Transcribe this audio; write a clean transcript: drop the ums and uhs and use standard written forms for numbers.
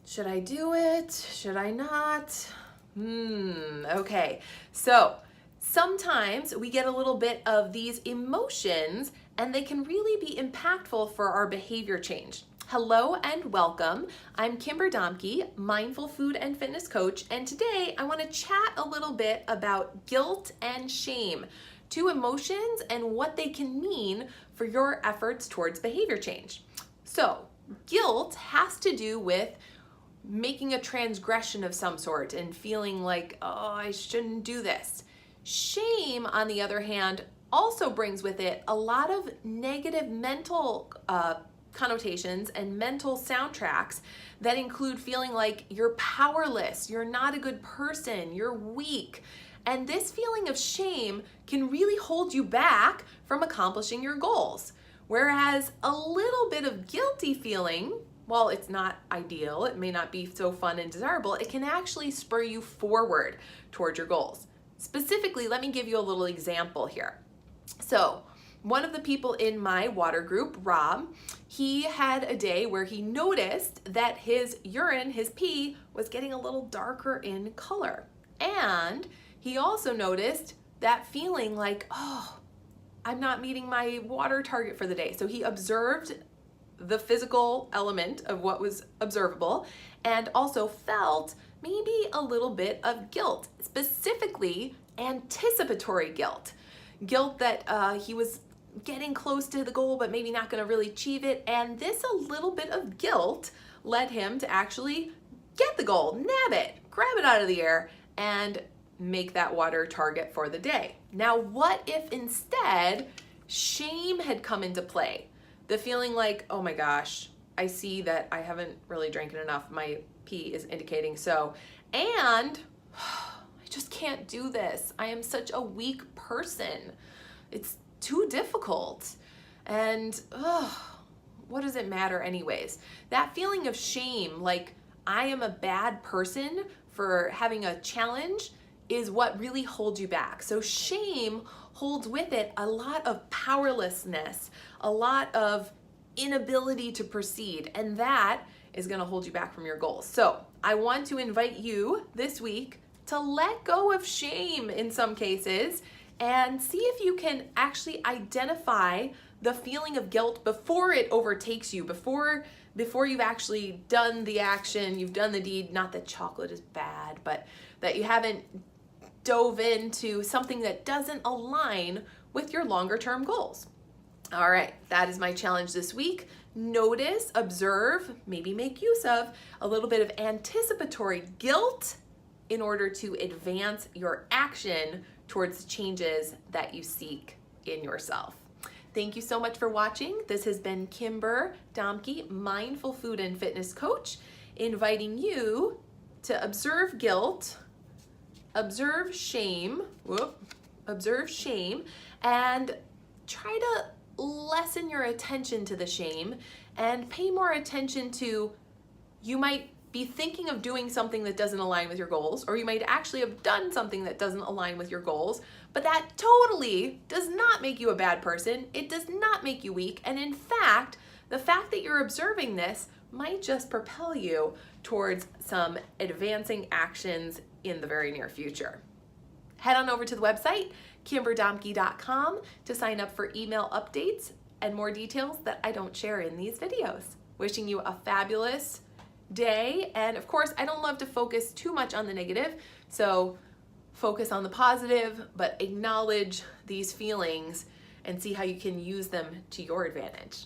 Should I do it? Should I not? Okay. So sometimes we get a little bit of these emotions and they can really be impactful for our behavior change. Hello and welcome. I'm Kimber Domke, mindful food and fitness coach, and today I want to chat a little bit about guilt and shame, two emotions and what they can mean for your efforts towards behavior change. So, guilt has to do with making a transgression of some sort and feeling like, oh, I shouldn't do this. Shame, on the other hand, also brings with it a lot of negative mental connotations and mental soundtracks that include feeling like you're powerless, you're not a good person, you're weak. And this feeling of shame can really hold you back from accomplishing your goals. Whereas a little bit of guilty feeling, while it's not ideal, it may not be so fun and desirable, it can actually spur you forward towards your goals. Specifically, let me give you a little example here. So, one of the people in my water group, Rob, he had a day where he noticed that his urine, his pee, was getting a little darker in color. And he also noticed that feeling like, oh, I'm not meeting my water target for the day. So he observed the physical element of what was observable and also felt maybe a little bit of guilt, specifically anticipatory guilt. Guilt that he was getting close to the goal but maybe not going to really achieve it, and this a little bit of guilt led him to actually get the goal, nab it, grab it out of the air, and make that water target for the day. Now, what if instead shame had come into play? The feeling like, oh my gosh, I see that I haven't really drank enough. My pee is indicating so. And I just can't do this. I am such a weak person. It's too difficult. And what does it matter anyways? That feeling of shame, like I am a bad person for having a challenge, is what really holds you back. So shame holds with it a lot of powerlessness, a lot of inability to proceed, and that is gonna hold you back from your goals. So I want to invite you this week to let go of shame in some cases and see if you can actually identify the feeling of guilt before it overtakes you, before you've actually done the action, you've done the deed. Not that chocolate is bad, but that you haven't dove into something that doesn't align with your longer term goals. All right, that is my challenge this week. Notice, observe, maybe make use of a little bit of anticipatory guilt in order to advance your action towards the changes that you seek in yourself. Thank you so much for watching. This has been Kimber Domke, mindful food and fitness coach, inviting you to observe guilt, observe shame, and try to lessen your attention to the shame and pay more attention to, you might be thinking of doing something that doesn't align with your goals, or you might actually have done something that doesn't align with your goals, but that totally does not make you a bad person. It does not make you weak. And in fact, the fact that you're observing this might just propel you towards some advancing actions in the very near future. Head on over to the website, kimberdomke.com, to sign up for email updates and more details that I don't share in these videos. Wishing you a fabulous day. And of course, I don't love to focus too much on the negative, so focus on the positive, but acknowledge these feelings and see how you can use them to your advantage.